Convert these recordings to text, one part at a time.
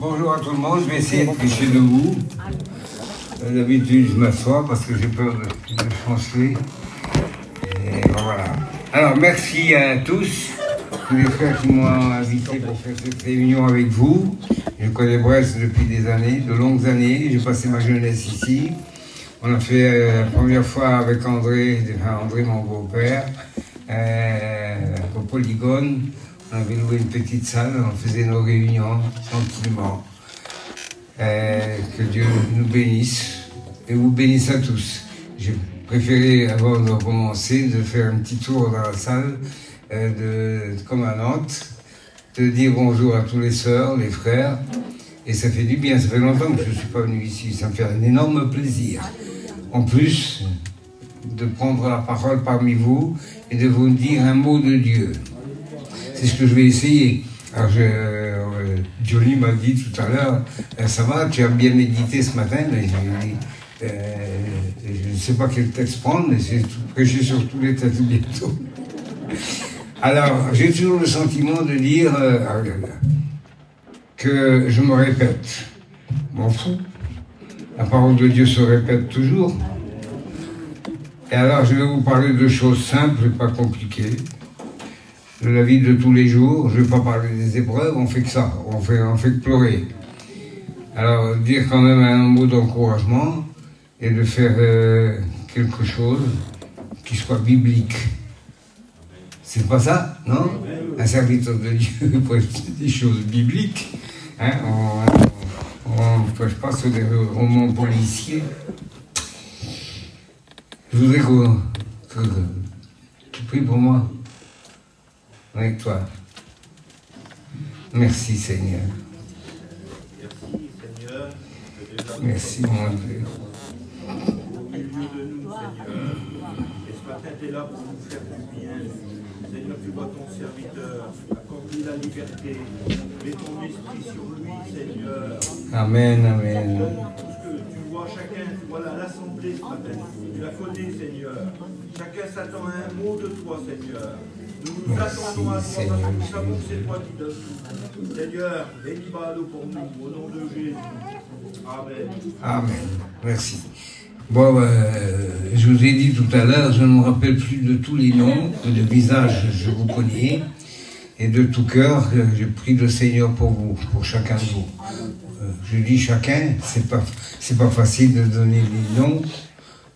Bonjour à tout le monde, je vais essayer de prêcher debout. D'habitude, je m'assois parce que j'ai peur de chanceler. Et voilà. Alors, merci à tous les frères qui m'ont invité pour faire cette réunion avec vous. Je connais Brest depuis des années, de longues années. J'ai passé ma jeunesse ici. On a fait la première fois avec André, mon beau-père, au Polygone. On avait loué une petite salle, on faisait nos réunions tranquillement. Que Dieu nous bénisse et vous bénisse à tous. J'ai préféré, avant de commencer, de faire un petit tour dans la salle comme à Nantes, de dire bonjour à tous les sœurs, les frères. Et ça fait du bien, ça fait longtemps que je ne suis pas venu ici, ça me fait un énorme plaisir. En plus de prendre la parole parmi vous et de vous dire un mot de Dieu. C'est ce que je vais essayer. Alors, Johnny m'a dit tout à l'heure, ça va, tu as bien médité ce matin, mais je ne sais pas quel texte prendre, mais c'est prêcher sur tous les textes bientôt. Alors, j'ai toujours le sentiment de dire que je me répète. M'en fous. La parole de Dieu se répète toujours. Et alors, je vais vous parler de choses simples et pas compliquées. De la vie de tous les jours. Je ne vais pas parler des épreuves, on fait que ça, on fait que pleurer. Alors, dire quand même un mot d'encouragement et de faire quelque chose qui soit biblique. C'est pas ça, non? Un serviteur de Dieu pour des choses bibliques. Hein? On ne pêche pas sur des romans policiers. Je voudrais que tu pries pour moi. Avec toi. Merci Seigneur. Merci Seigneur. Merci mon Dieu. Au milieu de nous Seigneur. Et ce matin tu es là pour nous faire du bien. Seigneur, tu vois ton serviteur, accorde-lui la liberté. Mets ton esprit sur lui Seigneur. Amen, amen. Parce que tu vois chacun, tu vois l'assemblée ce matin. Tu la connais Seigneur. Chacun s'attend à un mot de toi Seigneur. Nous nous attendons à toi parce que nous savons que c'est toi qui donnes tout. Seigneur, bénis Baalo pour nous, au nom de Jésus. Amen. Amen. Merci. Bon, je vous ai dit tout à l'heure, je ne me rappelle plus de tous les noms, de visage je vous connais, et de tout cœur, je prie le Seigneur pour vous, pour chacun de vous. Je dis chacun, c'est pas facile de donner les noms,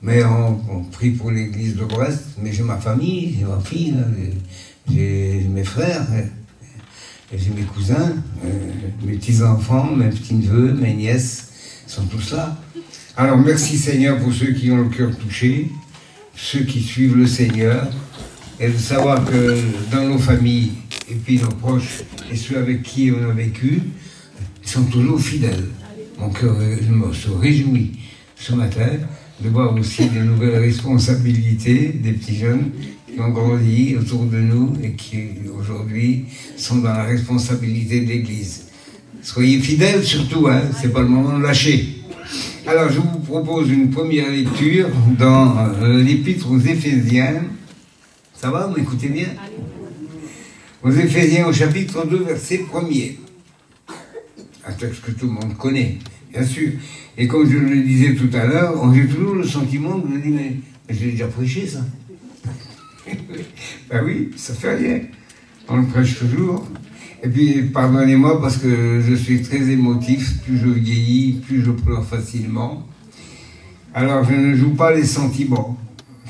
mais on prie pour l'église de Brest, mais j'ai ma famille, j'ai ma fille, j'ai mes frères, j'ai mes cousins, mes petits-enfants, mes petits-neveux, mes nièces, sont tous là. Alors merci Seigneur pour ceux qui ont le cœur touché, ceux qui suivent le Seigneur, et de savoir que dans nos familles, et puis nos proches, et ceux avec qui on a vécu, ils sont toujours fidèles. Mon cœur se réjouit ce matin de voir aussi des nouvelles responsabilités des petits jeunes qui ont grandi autour de nous et qui aujourd'hui sont dans la responsabilité de l'Église. Soyez fidèles surtout, hein, c'est pas le moment de lâcher. Alors je vous propose une première lecture dans l'Épître aux Éphésiens. Ça va, vous écoutez bien? Aux Éphésiens au chapitre 2, verset 1er. Un texte que tout le monde connaît, bien sûr. Et comme je le disais tout à l'heure, j'ai toujours le sentiment de me dire, mais j'ai déjà prêché ça. Ben oui, ça fait rien. On le prêche toujours. Et puis, pardonnez-moi parce que je suis très émotif. Plus je vieillis, plus je pleure facilement. Alors, je ne joue pas les sentiments.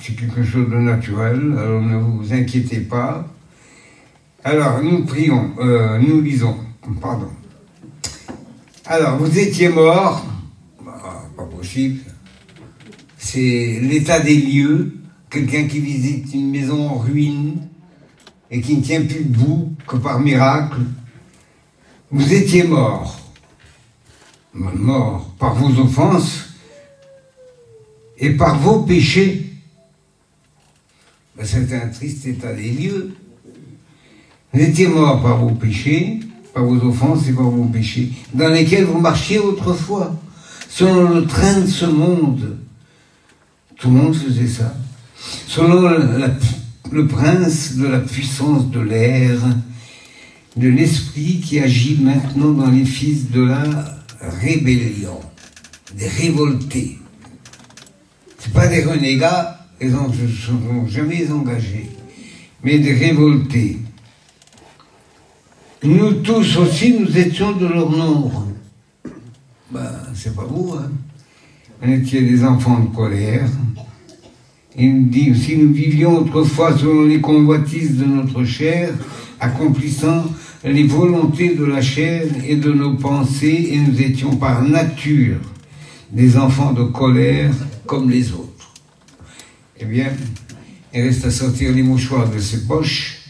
C'est quelque chose de naturel. Alors, ne vous inquiétez pas. Alors, nous prions, nous lisons. Pardon. Alors, vous étiez morts. Pas possible. C'est l'état des lieux. Quelqu'un qui visite une maison en ruine et qui ne tient plus debout que par miracle. Vous étiez morts. Morts par vos offenses et par vos péchés. Ben, c'est un triste état des lieux. Vous étiez morts par vos péchés, par vos offenses et par vos péchés, dans lesquels vous marchiez autrefois, selon le train de ce monde. Tout le monde faisait ça. Selon le prince de la puissance de l'air, de l'esprit qui agit maintenant dans les fils de la rébellion, des révoltés. Ce pas des renégats, ils ne se sont jamais engagés, mais des révoltés. Nous tous aussi, nous étions de leur nombre. Ben, c'est pas vous, hein. On était des enfants de colère. Il nous dit aussi, nous vivions autrefois selon les convoitises de notre chair, accomplissant les volontés de la chair et de nos pensées, et nous étions par nature des enfants de colère comme les autres. Eh bien, il reste à sortir les mouchoirs de ses poches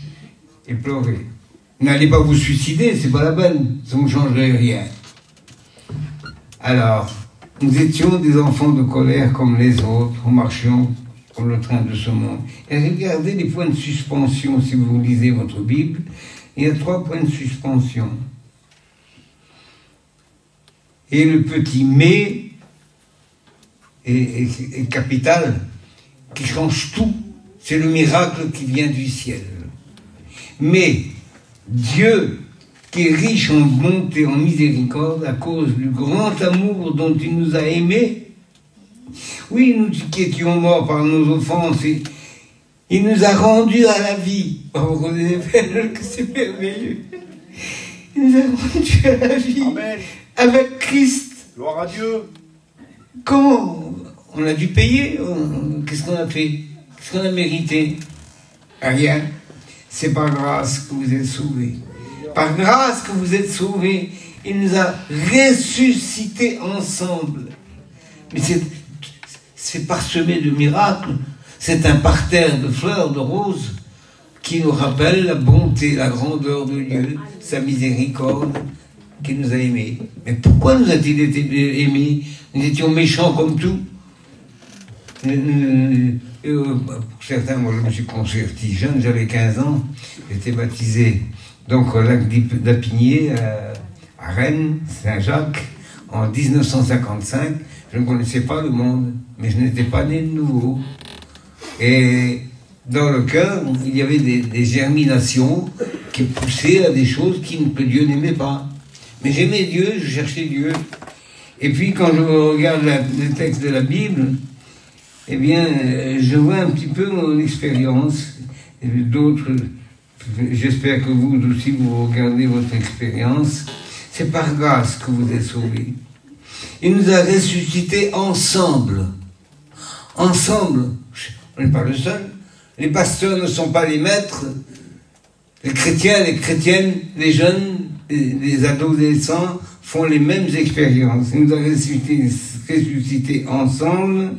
et pleurer. N'allez pas vous suicider, c'est pas la peine, ça ne changerait rien. Alors, nous étions des enfants de colère comme les autres, nous marchions comme le train de ce monde. Et regardez les points de suspension, si vous lisez votre Bible, il y a 3 points de suspension. Et le petit « mais » est capital, qui change tout. C'est le miracle qui vient du ciel. Mais Dieu, qui est riche en bonté, en miséricorde, à cause du grand amour dont il nous a aimés, oui, nous qui étions morts par nos offenses, il nous a rendus à la vie. Oh, vous connaissez que c'est merveilleux. Il nous a rendus à la vie. Amen. Avec Christ. Gloire à Dieu. Comment? On a dû payer. Qu'est-ce qu'on a fait? Qu'est-ce qu'on a mérité? Rien. C'est par grâce que vous êtes sauvés. Par grâce que vous êtes sauvés. Il nous a ressuscités ensemble. Mais c'est parsemé de miracles. C'est un parterre de fleurs, de roses, qui nous rappelle la bonté, la grandeur de Dieu, sa miséricorde, qui nous a aimés. Mais pourquoi nous a-t-il été aimés? Nous étions méchants comme tout. Pour certains, moi je me suis converti jeune, j'avais 15 ans, j'étais baptisé donc au lac d'Apigné, à Rennes, Saint-Jacques, en 1955. Je ne connaissais pas le monde, mais je n'étais pas né de nouveau. Et dans le cœur, il y avait des germinations qui poussaient à des choses que Dieu n'aimait pas. Mais j'aimais Dieu, je cherchais Dieu. Et puis quand je regarde les textes de la Bible, eh bien, je vois un petit peu mon expérience. D'autres, j'espère que vous aussi, vous regardez votre expérience. C'est par grâce que vous êtes sauvés. Il nous a ressuscités ensemble. Ensemble. On n'est pas le seul. Les pasteurs ne sont pas les maîtres. Les chrétiens, les chrétiennes, les jeunes, les adolescents font les mêmes expériences. Il nous a ressuscités ensemble.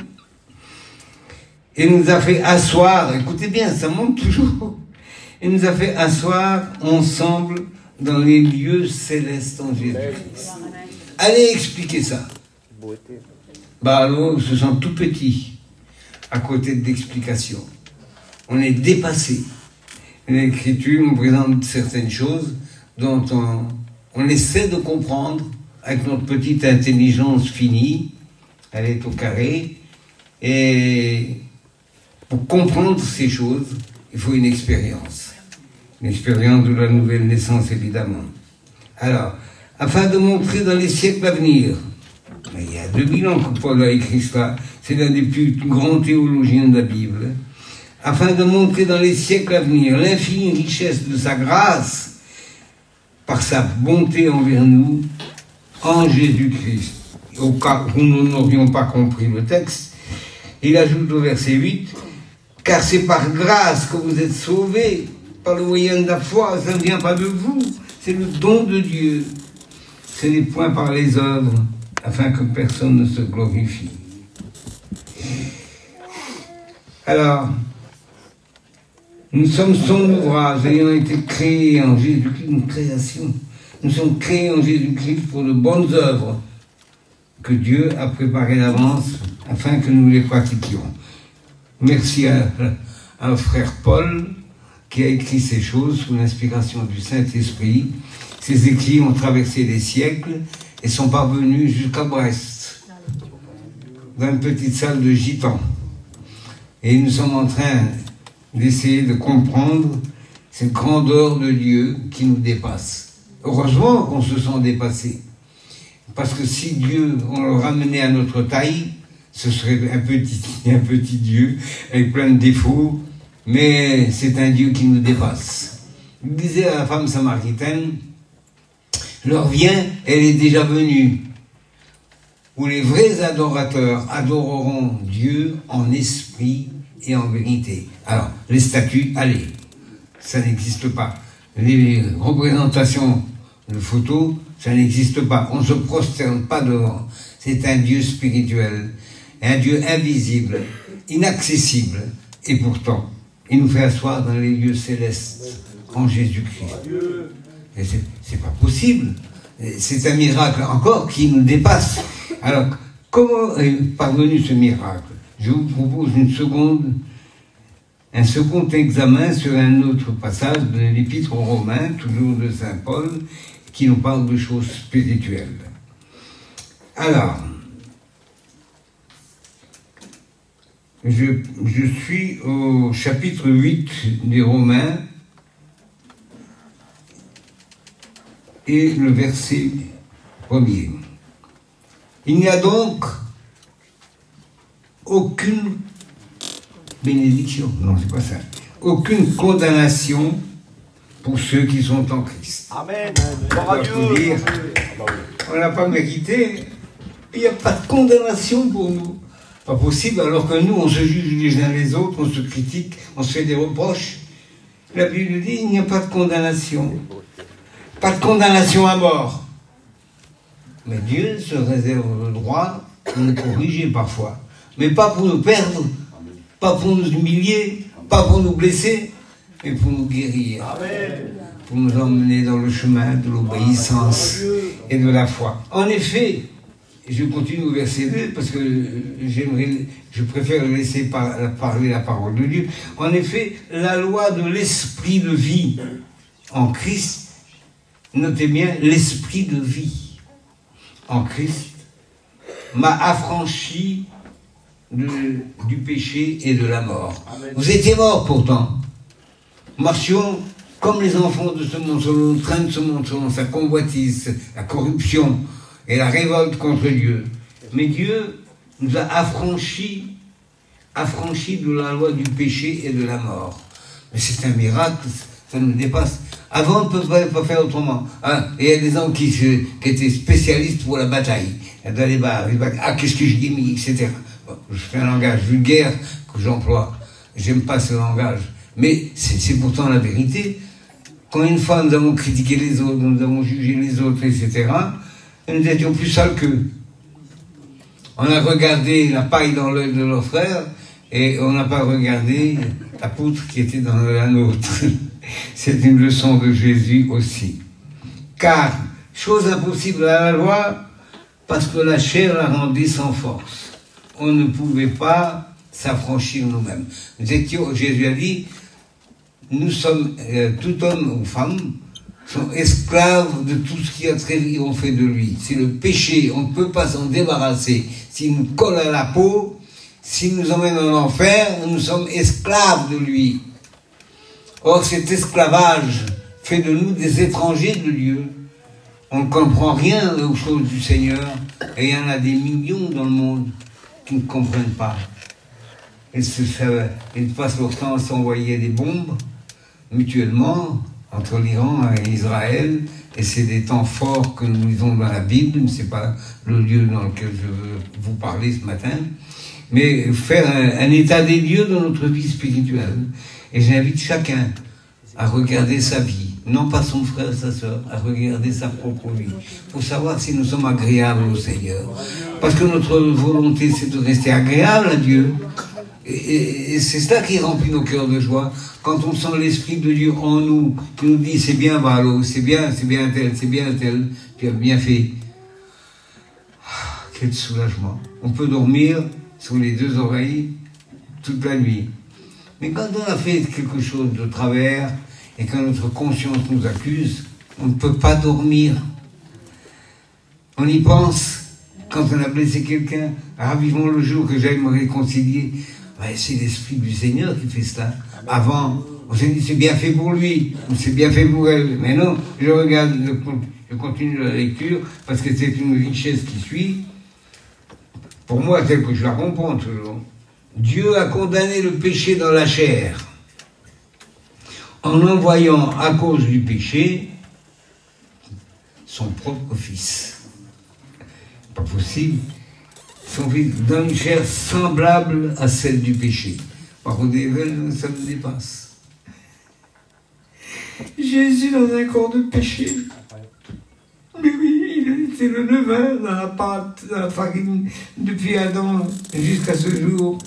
Il nous a fait asseoir, écoutez bien, ça monte toujours. Il nous a fait asseoir ensemble dans les lieux célestes en Jésus-Christ. Allez expliquer ça. Bah alors, ils se sentent tout petits à côté de l'explication. On est dépassé. L'Écriture nous présente certaines choses dont on essaie de comprendre avec notre petite intelligence finie. Elle est au carré. Et pour comprendre ces choses, il faut une expérience. Une expérience de la nouvelle naissance, évidemment. Alors, afin de montrer dans les siècles à venir, il y a 2000 ans que Paul a écrit cela, c'est l'un des plus grands théologiens de la Bible, afin de montrer dans les siècles à venir l'infinie richesse de sa grâce, par sa bonté envers nous, en Jésus-Christ. Au cas où nous n'aurions pas compris le texte, il ajoute au verset 8, « Car c'est par grâce que vous êtes sauvés, par le moyen de la foi, ça ne vient pas de vous, c'est le don de Dieu. Ce n'est point par les œuvres, afin que personne ne se glorifie. » Alors, nous sommes son ouvrage, ayant été créés en Jésus-Christ, une création. Nous sommes créés en Jésus-Christ pour de bonnes œuvres que Dieu a préparées d'avance afin que nous les pratiquions. Merci à un frère Paul qui a écrit ces choses sous l'inspiration du Saint-Esprit. Ces écrits ont traversé les siècles et sont parvenus jusqu'à Brest, dans une petite salle de gitans. Et nous sommes en train d'essayer de comprendre cette grandeur de Dieu qui nous dépasse. Heureusement qu'on se sent dépassé. Parce que si Dieu, on le ramenait à notre taille, ce serait un petit Dieu avec plein de défauts, mais c'est un Dieu qui nous dépasse. Il disait à la femme samaritaine, l'heure vient, elle est déjà venue, où les vrais adorateurs adoreront Dieu en esprit et en vérité. Alors, les statues, allez, ça n'existe pas. Les représentations de photos, ça n'existe pas. On ne se prosterne pas devant. C'est un Dieu spirituel, un Dieu invisible, inaccessible, et pourtant, il nous fait asseoir dans les lieux célestes en Jésus-Christ. Et c'est pas possible. C'est un miracle encore qui nous dépasse. Alors, comment est parvenu ce miracle? Je vous propose un second examen sur un autre passage de l'Épître aux Romains, toujours de Saint Paul, qui nous parle de choses spirituelles. Alors, je suis au chapitre 8 des Romains et le verset 1er. Il n'y a donc aucune bénédiction, non, c'est pas ça, aucune condamnation pour ceux qui sont en Christ. Amen. Dire, on n'a pas mérité, il n'y a pas de condamnation pour nous. Pas possible, alors que nous, on se juge les uns les autres, on se critique, on se fait des reproches. La Bible dit, il n'y a pas de condamnation. Pas de condamnation à mort. Mais Dieu se réserve le droit de nous corriger parfois. Mais pas pour nous perdre, pas pour nous humilier, pas pour nous blesser, mais pour nous guérir. Pour nous emmener dans le chemin de l'obéissance et de la foi. En effet, je continue au verset 2 parce que je préfère laisser parler la parole de Dieu. En effet, la loi de l'esprit de vie en Christ, notez bien, l'esprit de vie en Christ m'a affranchi du péché et de la mort. Amen. Vous étiez morts pourtant. Marchions comme les enfants de ce monde, selon le train de ce monde, selon sa convoitise, la corruption et la révolte contre Dieu. Mais Dieu nous a affranchis de la loi du péché et de la mort. Mais c'est un miracle, ça nous dépasse. Avant, on ne pouvait pas faire autrement. Hein? Et il y a des gens qui étaient spécialistes pour la bataille. Dans les bars, qu'est-ce que je dis, etc. Bon, je fais un langage vulgaire que j'emploie. J'aime pas ce langage. Mais c'est pourtant la vérité. Quand une fois nous avons critiqué les autres, nous avons jugé les autres, etc., nous étions plus sales qu'eux. On a regardé la paille dans l'œil de leur frère et on n'a pas regardé la poutre qui était dans la nôtre. C'est une leçon de Jésus aussi. Car, chose impossible à la loi, parce que la chair la rendait sans force. On ne pouvait pas s'affranchir nous-mêmes. Jésus a dit, nous sommes, tout homme ou femme, sont esclaves de tout ce qui a trait on fait de lui. C'est le péché, on ne peut pas s'en débarrasser. S'il nous colle à la peau, s'il nous emmène en enfer, nous sommes esclaves de lui. Or, cet esclavage fait de nous des étrangers de Dieu. On ne comprend rien aux choses du Seigneur, et il y en a des millions dans le monde qui ne comprennent pas. Ils passent leur temps à s'envoyer des bombes, mutuellement, entre l'Iran et Israël, et c'est des temps forts que nous lisons dans la Bible, mais ce n'est pas le lieu dans lequel je veux vous parler ce matin, mais faire un état des lieux dans notre vie spirituelle. Et j'invite chacun à regarder sa vie, non pas son frère, sa soeur, à regarder sa propre vie, pour savoir si nous sommes agréables au Seigneur. Parce que notre volonté, c'est de rester agréable à Dieu. Et c'est cela qui remplit nos cœurs de joie, quand on sent l'Esprit de Dieu en nous, qui nous dit, c'est bien Valo, c'est bien tel, tu as bien fait. Ah, quel soulagement. On peut dormir sur les deux oreilles toute la nuit. Mais quand on a fait quelque chose de travers, et quand notre conscience nous accuse, on ne peut pas dormir. On y pense, quand on a blessé quelqu'un, ravivons le jour que j'aille me réconcilier. Ouais, c'est l'Esprit du Seigneur qui fait cela. Avant, On s'est dit, c'est bien fait pour lui, ou c'est bien fait pour elle. Mais non, je regarde, je continue la lecture, parce que c'est une richesse qui suit, pour moi, telle que je la comprends toujours. Dieu a condamné le péché dans la chair, en envoyant, à cause du péché, son propre fils. Pas possible. Son fils dans une chair semblable à celle du péché. Par contre, ça me dépasse. Jésus dans un corps de péché. Mais oui, il a été le levain dans la pâte, dans la farine, depuis Adam jusqu'à ce jour.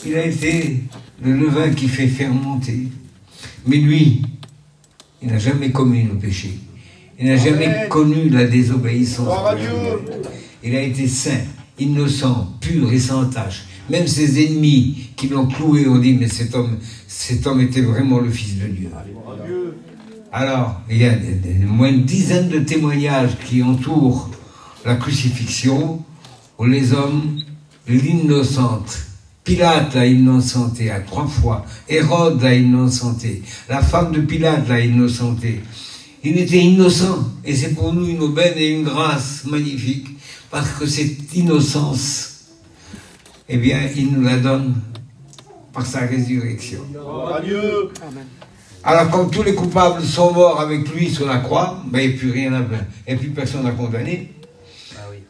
Il a été le levain qui fait fermenter. Mais lui, il n'a jamais commis le péché. Il n'a jamais connu la désobéissance. Il a été saint, innocent, pur et sans tache. Même ses ennemis qui l'ont cloué ont dit, mais cet homme était vraiment le Fils de Dieu. Alors, il y a moins une dizaine de témoignages qui entourent la crucifixion, où les hommes l'innocentent. Pilate l'a innocenté à 3 fois. Hérode l'a innocenté. La femme de Pilate l'a innocenté. Il était innocent. Et c'est pour nous une aubaine et une grâce magnifique. Parce que cette innocence, eh bien, il nous la donne par sa résurrection. Alors, comme tous les coupables sont morts avec lui sur la croix, ben, il n'y a plus rien à faire. Et puis personne n'a condamné.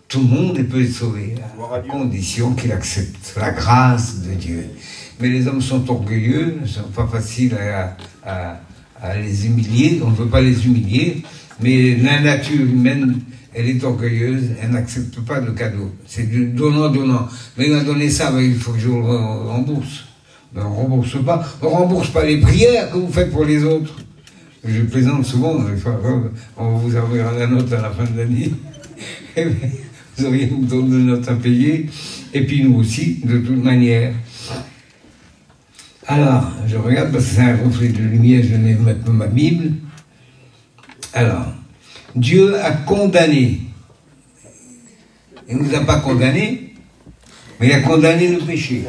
Tout le monde peut être sauvé, à condition qu'il accepte la grâce de Dieu. Mais les hommes sont orgueilleux, ce n'est pas facile à les humilier, on ne veut pas les humilier, mais la nature humaine, elle est orgueilleuse, elle n'accepte pas le cadeau. C'est du donnant-donnant. Mais il m'a donné ça, ben, il faut que je le rembourse. Ben, on ne rembourse pas les prières que vous faites pour les autres. Je plaisante souvent, on va vous avoir la note à la fin de l'année. Vous auriez une tonne de notes à payer, et puis nous aussi, de toute manière. Alors, je regarde, parce que c'est un reflet de lumière, je vais mettre ma Bible. Alors, Dieu a condamné. Il ne nous a pas condamnés, mais il a condamné le péché.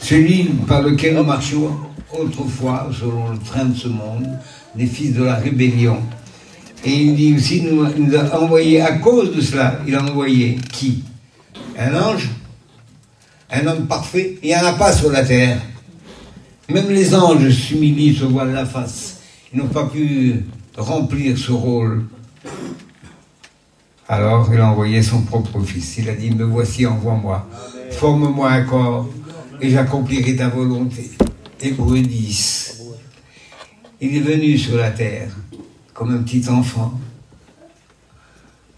Celui par lequel nous marchions autrefois, selon le train de ce monde, les fils de la rébellion. Et il dit aussi, il nous a envoyé, à cause de cela, il a envoyé qui? Un ange? Un homme parfait? Il n'y en a pas sur la terre. Même les anges s'humilient, se voilent la face. Ils n'ont pas pu remplir ce rôle. Alors, il a envoyé son propre fils. Il a dit, me voici, envoie-moi. Forme-moi un corps et j'accomplirai ta volonté. Hébreux 10. Il est venu sur la terre comme un petit enfant.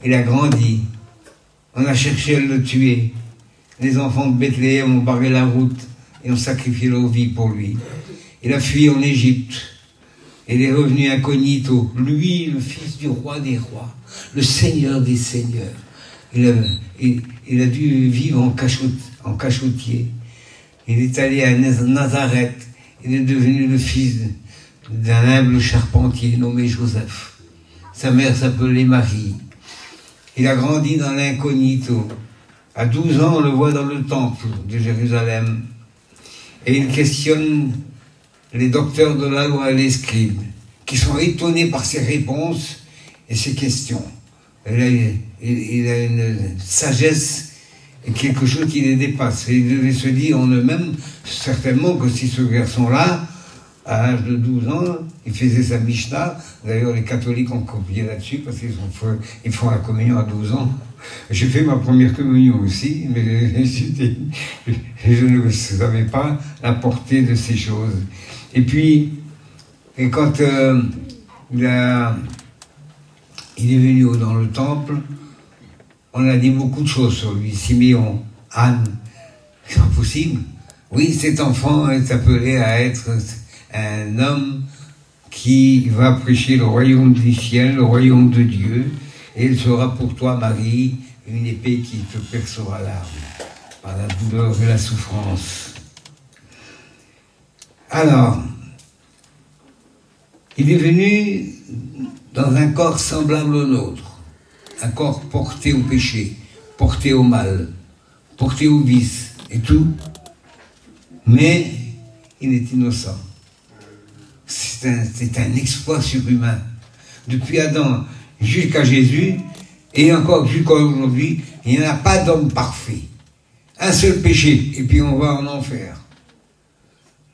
Il a grandi. On a cherché à le tuer. Les enfants de Bethléem ont barré la route et ont sacrifié leur vie pour lui. Il a fui en Égypte. Il est revenu incognito. Lui, le fils du roi des rois, le seigneur des seigneurs. Il a dû vivre en cachotier. Il est allé à Nazareth. Il est devenu le fils d'un humble charpentier nommé Joseph. Sa mère s'appelait Marie. Il a grandi dans l'incognito. À 12 ans, on le voit dans le temple de Jérusalem. Et il questionne les docteurs de la loi et les scribes, qui sont étonnés par ses réponses et ses questions. Il a une sagesse et quelque chose qui les dépasse. Et ils devaient se dire en eux-mêmes, certainement, que si ce garçon-là, à l'âge de 12 ans, il faisait sa Mishnah. D'ailleurs, les catholiques ont copié là-dessus, parce qu'ils font la communion à 12 ans. J'ai fait ma première communion aussi, mais je ne savais pas la portée de ces choses. Et puis, quand il est venu dans le temple, on a dit beaucoup de choses sur lui. Siméon, Anne, c'est pas possible. Oui, cet enfant est appelé à être un homme qui va prêcher le royaume du ciel, le royaume de Dieu, et il sera pour toi, Marie, une épée qui te percera l'âme, par la douleur et la souffrance. Alors, il est venu dans un corps semblable au nôtre, un corps porté au péché, porté au mal, porté au vice et tout, mais il est innocent. c'est un exploit surhumain. Depuis Adam jusqu'à Jésus, et encore jusqu'à aujourd'hui, il n'y en a pas d'homme parfait. Un seul péché, et puis on va en enfer.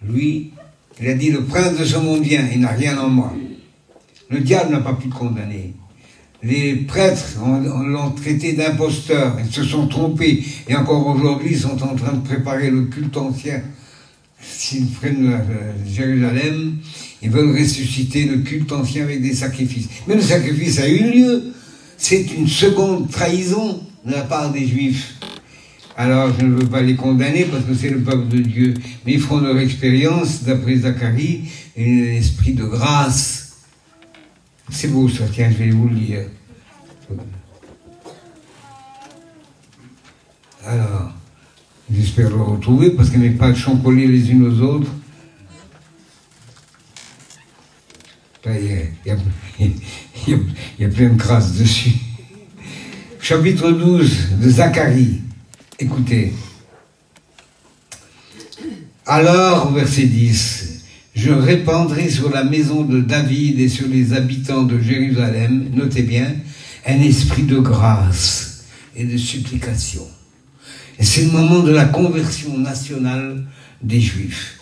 Lui, il a dit, le prince de ce monde vient, il n'a rien en moi. Le diable n'a pas pu le condamner. Les prêtres l'ont traité d'imposteur, ils se sont trompés, et encore aujourd'hui, ils sont en train de préparer le culte ancien. S'ils prennent Jérusalem, ils veulent ressusciter le culte ancien avec des sacrifices. Mais le sacrifice a eu lieu. C'est une seconde trahison de la part des Juifs. Alors, je ne veux pas les condamner parce que c'est le peuple de Dieu. Mais ils feront leur expérience, d'après Zacharie, un esprit de grâce. C'est beau ça, tiens, je vais vous le lire. Alors, j'espère le retrouver parce que mes pages sont collées les unes aux autres. Il y a plein de grâce dessus. Chapitre 12 de Zacharie. Écoutez. Alors, verset 10, je répandrai sur la maison de David et sur les habitants de Jérusalem, notez bien, un esprit de grâce et de supplication. Et c'est le moment de la conversion nationale des Juifs.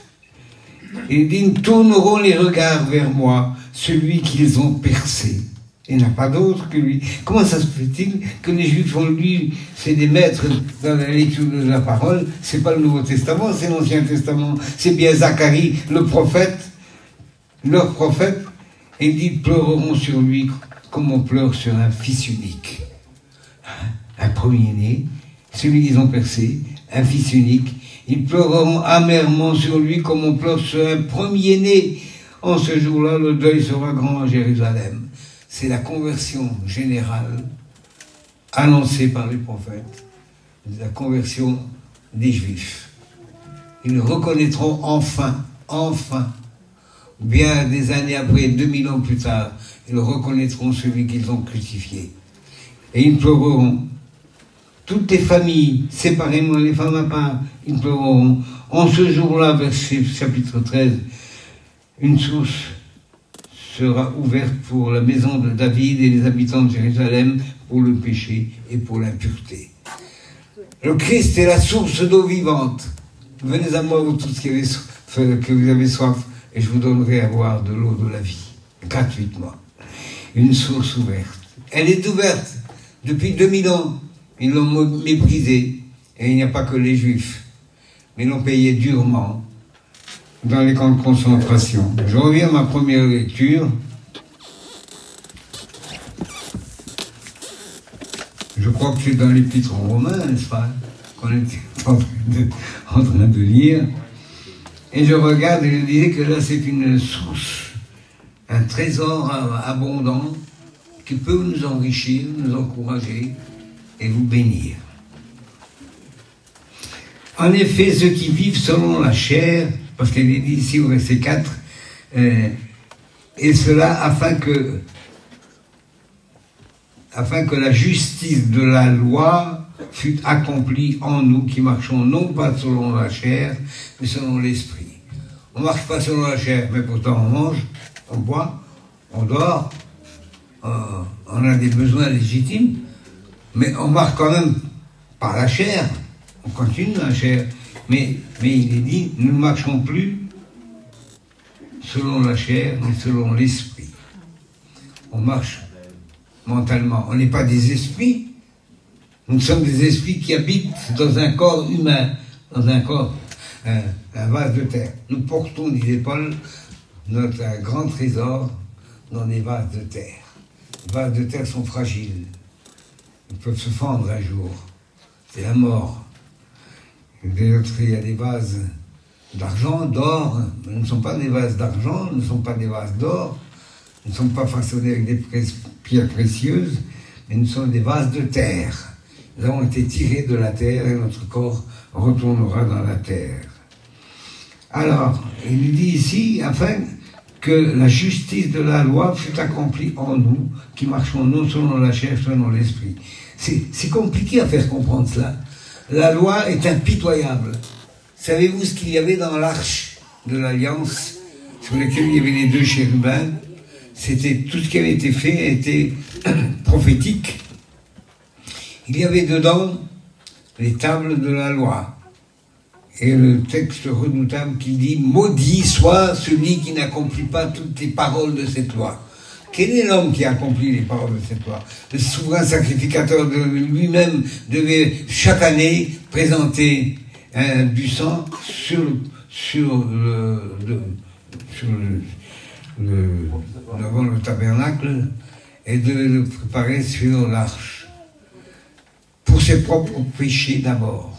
Il dit, ils tourneront les regards vers moi, celui qu'ils ont percé. Il n'y en a pas d'autre que lui. Comment ça se fait-il que les Juifs ont lu, c'est des maîtres dans la lecture de la parole, c'est pas le Nouveau Testament, c'est l'Ancien Testament, c'est bien Zacharie, le prophète, leur prophète, et il dit, ils pleureront sur lui comme on pleure sur un fils unique. Un premier-né, celui qu'ils ont percé, un fils unique, ils pleureront amèrement sur lui comme on pleure sur un premier-né. En ce jour-là, le deuil sera grand à Jérusalem. C'est la conversion générale annoncée par les prophètes, la conversion des Juifs. Ils reconnaîtront enfin, bien des années après, 2000 ans plus tard, ils reconnaîtront celui qu'ils ont crucifié. Et ils pleureront. Toutes les familles, séparément, les femmes à part, ils pleureront. En ce jour-là, verset chapitre 13, une source sera ouverte pour la maison de David et les habitants de Jérusalem pour le péché et pour l'impureté. Le Christ est la source d'eau vivante. Venez à moi, vous tous que vous avez soif, et je vous donnerai à boire de l'eau de la vie, gratuitement. Une source ouverte. Elle est ouverte depuis 2000 ans. Ils l'ont méprisée, et il n'y a pas que les Juifs, mais ils l'ont payé durement dans les camps de concentration. Je reviens à ma première lecture. Je crois que c'est dans l'Épître aux Romains, n'est-ce pas, qu'on était en train de lire. Et je regarde et je disais que là, c'est une source, un trésor abondant qui peut nous enrichir, nous encourager et vous bénir. En effet, ceux qui vivent selon la chair, parce qu'elle est dit ici au verset 4, et cela afin que la justice de la loi fût accomplie en nous qui marchons non pas selon la chair, mais selon l'esprit. On ne marche pas selon la chair, mais pourtant on mange, on boit, on dort, on a des besoins légitimes, mais on marche quand même par la chair, on continue la chair. Mais il est dit, nous ne marchons plus selon la chair, mais selon l'esprit. On marche mentalement. On n'est pas des esprits. Nous sommes des esprits qui habitent dans un corps humain, dans un corps, un vase de terre. Nous portons, disait Paul, notre grand trésor dans des vases de terre. Les vases de terre sont fragiles. Ils peuvent se fendre un jour. C'est la mort. Il y a des vases d'argent, d'or, mais ne sont pas des vases d'argent, ne sont pas des vases d'or, ne sont pas façonnés avec des pierres précieuses, mais nous sommes des vases de terre. Nous avons été tirés de la terre et notre corps retournera dans la terre. Alors, il dit ici, afin que la justice de la loi fût accomplie en nous, qui marchons non selon la chair, selon l'esprit. C'est compliqué à faire comprendre cela. La loi est impitoyable. Savez-vous ce qu'il y avait dans l'arche de l'Alliance? sur lesquels il y avait les deux chérubins. C'était tout ce qui avait été fait était prophétique. Il y avait dedans les tables de la loi. Et le texte redoutable qui dit « Maudit soit celui qui n'accomplit pas toutes les paroles de cette loi ». Quel est l'homme qui accomplit les paroles de cette loi? Le souverain sacrificateur de lui-même devait chaque année présenter du sang devant le tabernacle et de le préparer sur l'arche. Pour ses propres péchés d'abord.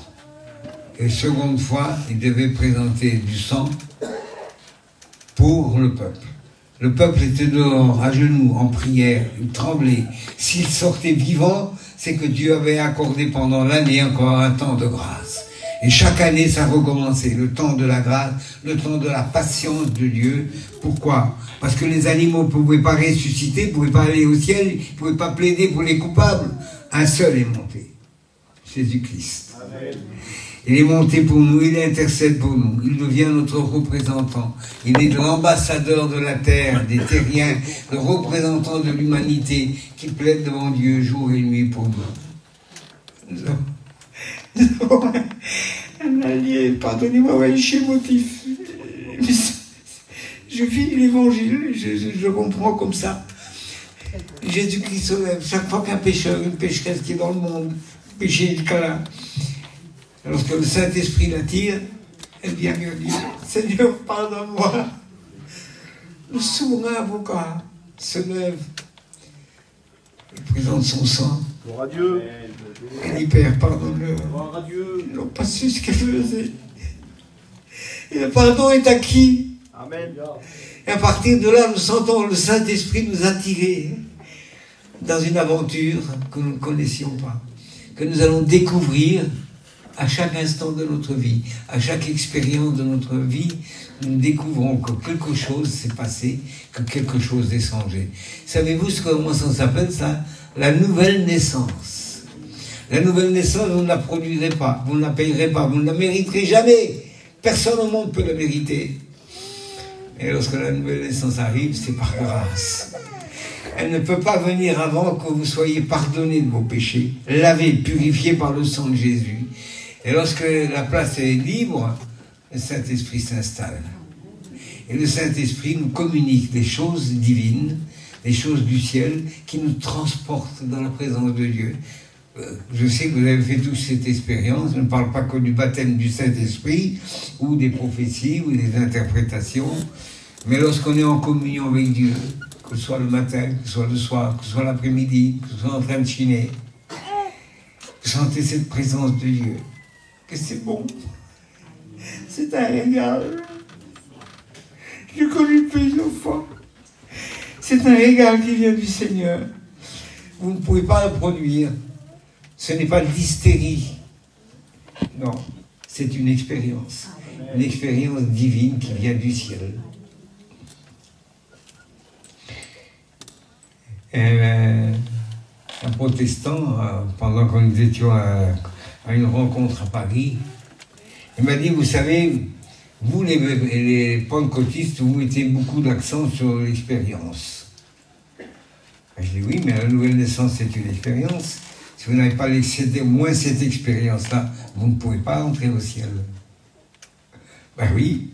Et seconde fois, il devait présenter du sang pour le peuple. Le peuple était dehors, à genoux, en prière, il tremblait. S'il sortait vivant, c'est que Dieu avait accordé pendant l'année encore un temps de grâce. Et chaque année, ça recommençait, le temps de la grâce, le temps de la patience de Dieu. Pourquoi? Parce que les animaux ne pouvaient pas ressusciter, ne pouvaient pas aller au ciel, ils ne pouvaient pas plaider pour les coupables. Un seul est monté, Jésus-Christ. Amen. Il est monté pour nous, il intercède pour nous, il devient notre représentant. Il est l'ambassadeur de la terre, des terriens, le représentant de l'humanité qui plaide devant Dieu jour et nuit pour nous. Nous avons un allié, pardonnez-moi, ouais, chémotif. Je finis l'évangile, je comprends comme ça. Jésus-Christ se lève chaque fois qu'un pécheur, une pécheresse qui est dans le monde, péché jusqu'à là. Lorsque le Saint-Esprit l'attire, elle vient vers Dieu. Seigneur, pardonne-moi. Le souverain avocat se lève. Il présente son sang. Gloire à Dieu. Elle dit, Père, pardonne-le. Gloire à Dieu. Ils n'ont pas su ce qu'elle faisait. Et le pardon est acquis. Amen. Et à partir de là, nous sentons le Saint-Esprit nous attirer dans une aventure que nous ne connaissions pas, que nous allons découvrir à chaque instant de notre vie, à chaque expérience de notre vie. Nous découvrons que quelque chose s'est passé, que quelque chose est changé. Savez-vous comment ça s'appelle ça? La nouvelle naissance. La nouvelle naissance, vous ne la produirez pas, vous ne la payerez pas, vous ne la mériterez jamais. Personne au monde peut la mériter. Et lorsque la nouvelle naissance arrive, c'est par grâce. Elle ne peut pas venir avant que vous soyez pardonné de vos péchés, lavés, purifiés par le sang de Jésus. Et lorsque la place est libre, le Saint-Esprit s'installe. Et le Saint-Esprit nous communique des choses divines, des choses du ciel, qui nous transportent dans la présence de Dieu. Je sais que vous avez fait toute cette expérience. Je ne parle pas que du baptême du Saint-Esprit, ou des prophéties, ou des interprétations. Mais lorsqu'on est en communion avec Dieu, que ce soit le matin, que ce soit le soir, que ce soit l'après-midi, que ce soit en train de chiner, sentez cette présence de Dieu. Que c'est bon. C'est un régal. Je l'ai connu plusieurs fois. C'est un régal qui vient du Seigneur. Vous ne pouvez pas le produire. Ce n'est pas de l'hystérie. Non, c'est une expérience. Une expérience divine qui vient du ciel. Un protestant, pendant que nous étions à une rencontre à Paris, il m'a dit, vous savez, vous les pentecôtistes, vous mettez beaucoup d'accent sur l'expérience. Je dis oui, mais la nouvelle naissance, c'est une expérience. Si vous n'avez pas au moins cette expérience-là, vous ne pouvez pas entrer au ciel. Ben oui,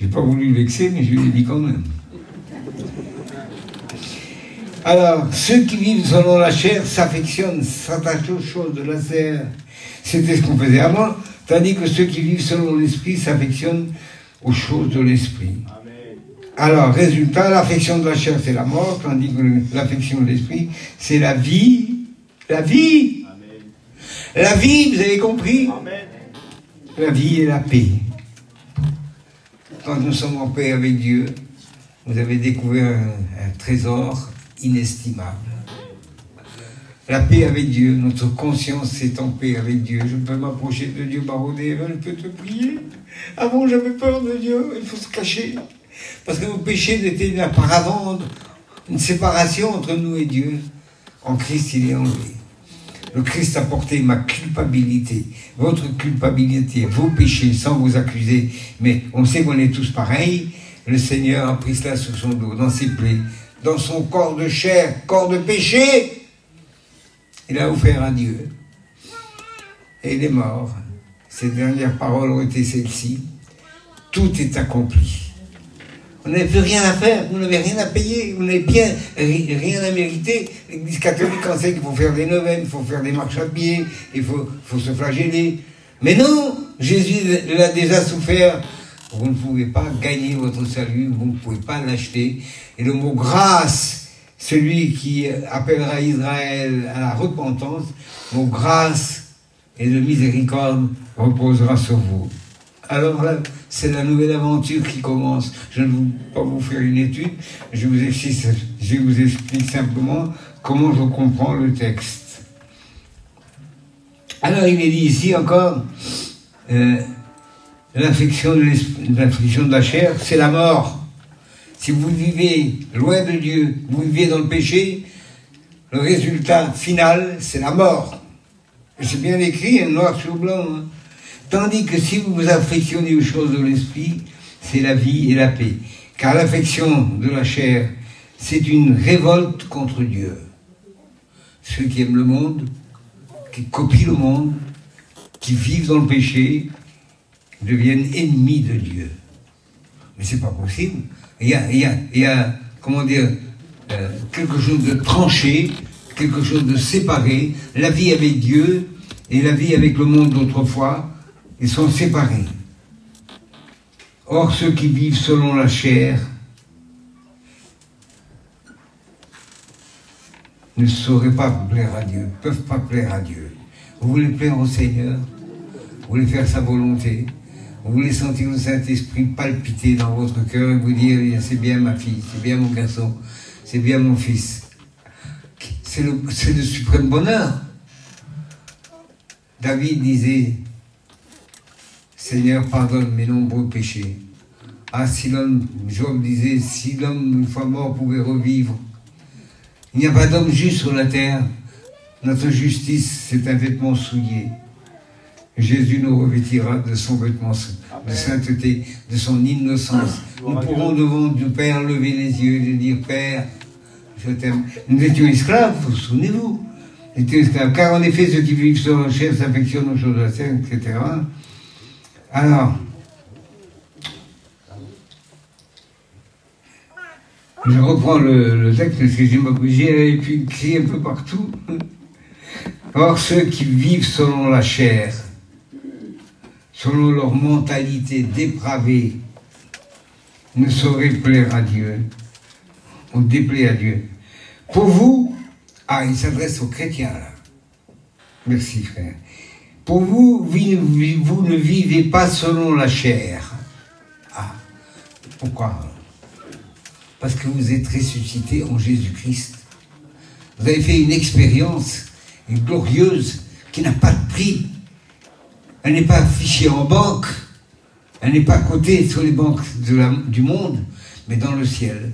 j'ai pas voulu vexer, mais je lui ai dit quand même. Alors, ceux qui vivent selon la chair s'affectionnent, s'attachent aux choses de la chair. C'était ce qu'on faisait avant, tandis que ceux qui vivent selon l'esprit s'affectionnent aux choses de l'esprit. Alors, résultat, l'affection de la chair, c'est la mort, tandis que l'affection de l'esprit, c'est la vie. La vie. Amen. La vie, vous avez compris? Amen. La vie et la paix. Quand nous sommes en paix avec Dieu, vous avez découvert un trésor inestimable. La paix avec Dieu, notre conscience est en paix avec Dieu. Je peux m'approcher de Dieu, barouder, je peux te prier. Avant, j'avais peur de Dieu, il faut se cacher. Parce que nos péchés étaient auparavant une séparation entre nous et Dieu. En Christ, il est enlevé. Le Christ a porté ma culpabilité, votre culpabilité, vos péchés, sans vous accuser. Mais on sait qu'on est tous pareils. le Seigneur a pris cela sur son dos, dans ses plaies, dans son corps de chair, corps de péché. Il a offert à Dieu. Et il est mort. Ses dernières paroles ont été celles-ci. Tout est accompli. Vous n'avez plus rien à faire, vous n'avez rien à payer, vous n'avez rien à mériter. L'Église catholique enseigne qu'il faut faire des neuvaines, il faut faire des marches à pied, il faut se flageller. Mais non, Jésus l'a déjà souffert. Vous ne pouvez pas gagner votre salut, vous ne pouvez pas l'acheter. Et le mot grâce, celui qui appellera Israël à la repentance, le mot grâce et de miséricorde reposera sur vous. Alors là, c'est la nouvelle aventure qui commence. Je ne vais pas vous faire une étude, je vous explique simplement comment je comprends le texte. Alors il est dit ici encore, l'affliction de la chair, c'est la mort. Si vous vivez loin de Dieu, vous vivez dans le péché, le résultat final, c'est la mort. Et c'est bien écrit, noir sur blanc, hein. Tandis que si vous vous affectionnez aux choses de l'esprit, c'est la vie et la paix. Car l'affection de la chair, c'est une révolte contre Dieu. Ceux qui aiment le monde, qui copient le monde, qui vivent dans le péché, deviennent ennemis de Dieu. Mais c'est pas possible. Il y a comment dire, quelque chose de tranché, quelque chose de séparé. La vie avec Dieu et la vie avec le monde d'autrefois, ils sont séparés. Or, ceux qui vivent selon la chair ne sauraient pas plaire à Dieu, ne peuvent pas plaire à Dieu. Vous voulez plaire au Seigneur, vous voulez faire sa volonté, vous voulez sentir le Saint-Esprit palpiter dans votre cœur et vous dire, c'est bien ma fille, c'est bien mon garçon, c'est bien mon fils. C'est le suprême bonheur. David disait, Seigneur, pardonne mes nombreux péchés. Ah, si l'homme, Job disait, si l'homme, une fois mort, pouvait revivre. Il n'y a pas d'homme juste sur la terre. Notre justice, c'est un vêtement souillé. Jésus nous revêtira de son vêtement de sainteté, de son innocence. Nous pourrons devant Dieu Père lever les yeux et lui dire, Père, je t'aime. Nous étions esclaves, vous souvenez-vous. Nous étions esclaves. Car en effet, ceux qui vivent sur la chair s'affectionnent aux choses de la terre, etc. Alors, je reprends le texte parce que j'ai pu crier un peu partout. Or, ceux qui vivent selon la chair, selon leur mentalité dépravée, ne sauraient plaire à Dieu. On déplaît à Dieu. Pour vous, il s'adresse aux chrétiens là. Merci frère. Pour vous, vous ne vivez pas selon la chair. Pourquoi? Parce que vous êtes ressuscité en Jésus-Christ. Vous avez fait une expérience glorieuse qui n'a pas de prix. Elle n'est pas affichée en banque. Elle n'est pas cotée sur les banques du monde, mais dans le ciel.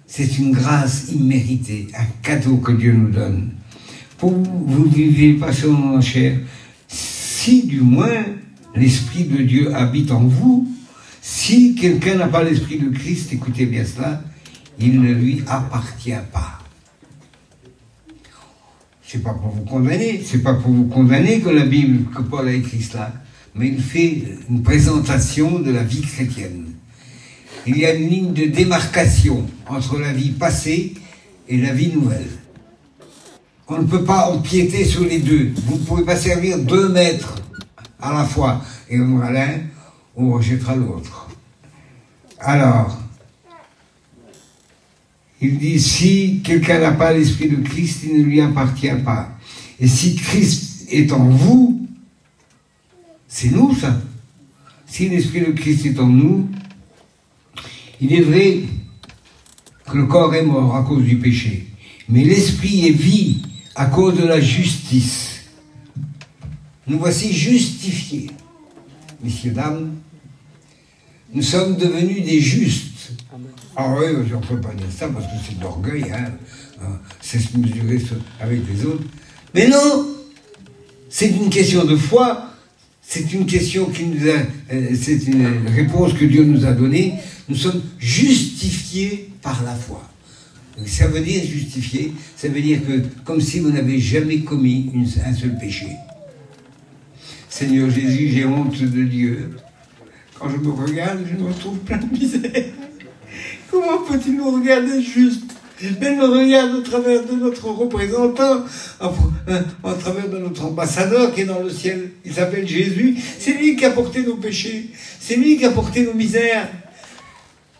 C'est une grâce imméritée, un cadeau que Dieu nous donne. Pour vous, vous ne vivez pas selon la chair. Si du moins l'Esprit de Dieu habite en vous, si quelqu'un n'a pas l'Esprit de Christ, écoutez bien cela, il ne lui appartient pas. C'est pas pour vous condamner, c'est pas pour vous condamner que la Bible, que Paul a écrit cela, mais il fait une présentation de la vie chrétienne. Il y a une ligne de démarcation entre la vie passée et la vie nouvelle. On ne peut pas empiéter sur les deux. Vous ne pouvez pas servir 2 maîtres à la fois. Et on aura l'un, on rejettera l'autre. Alors, il dit, si quelqu'un n'a pas l'Esprit de Christ, il ne lui appartient pas. Et si Christ est en vous, c'est nous ça. Si l'Esprit de Christ est en nous, il est vrai que le corps est mort à cause du péché, mais l'Esprit est vie à cause de la justice. Nous voici justifiés. Messieurs, dames, nous sommes devenus des justes. Ah oui, on ne peut pas dire ça parce que c'est de l'orgueil, hein. C'est se mesurer avec les autres. Mais non, c'est une question de foi, C'est une question qui nous a, c'est une réponse que Dieu nous a donnée. Nous sommes justifiés par la foi. Ça veut dire justifié, ça veut dire que comme si vous n'avez jamais commis un seul péché. Seigneur Jésus, j'ai honte de Dieu. Quand je me regarde, je me trouve plein de misère. Comment peux-tu nous regarder juste? Elle nous regarde au travers de notre représentant, au travers de notre ambassadeur qui est dans le ciel. Il s'appelle Jésus. C'est lui qui a porté nos péchés. C'est lui qui a porté nos misères.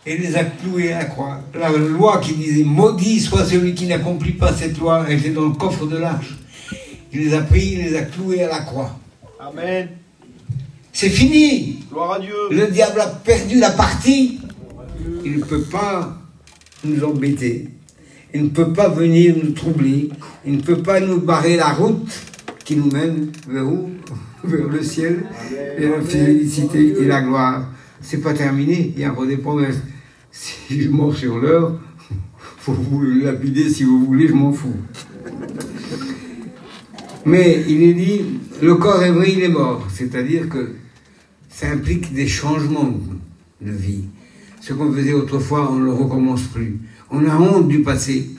Et les a cloués à la croix. La loi qui disait « Maudit soit celui qui n'accomplit pas cette loi », elle était dans le coffre de l'arche. Il les a pris, il les a cloués à la croix. Amen. C'est fini. Gloire à Dieu. Le diable a perdu la partie. Il ne peut pas nous embêter. Il ne peut pas venir nous troubler. Il ne peut pas nous barrer la route qui nous mène vers où? Vers le ciel et la félicité et la gloire. C'est pas terminé, il y a encore des promesses. Si je mors sur l'heure, faut vous lapider si vous voulez, je m'en fous. Mais il est dit, le corps est vrai, il est mort. C'est-à-dire que ça implique des changements de vie. Ce qu'on faisait autrefois, on ne le recommence plus. On a honte du passé.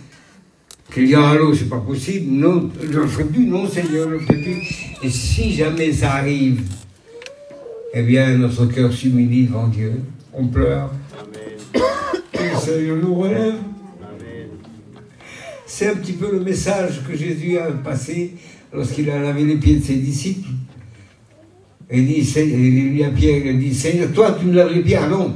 Qu'il y a à l'eau, c'est pas possible. Non, je ne le ferai plus. Non, Seigneur, je ne le ferai plus. Et si jamais ça arrive, eh bien, notre cœur s'humilie devant Dieu. On pleure. Amen. Et le Seigneur nous relève. Amen. C'est un petit peu le message que Jésus a passé lorsqu'il a lavé les pieds de ses disciples. Et il dit à Pierre, il dit, Seigneur, toi, tu me laves les pieds. Ah non,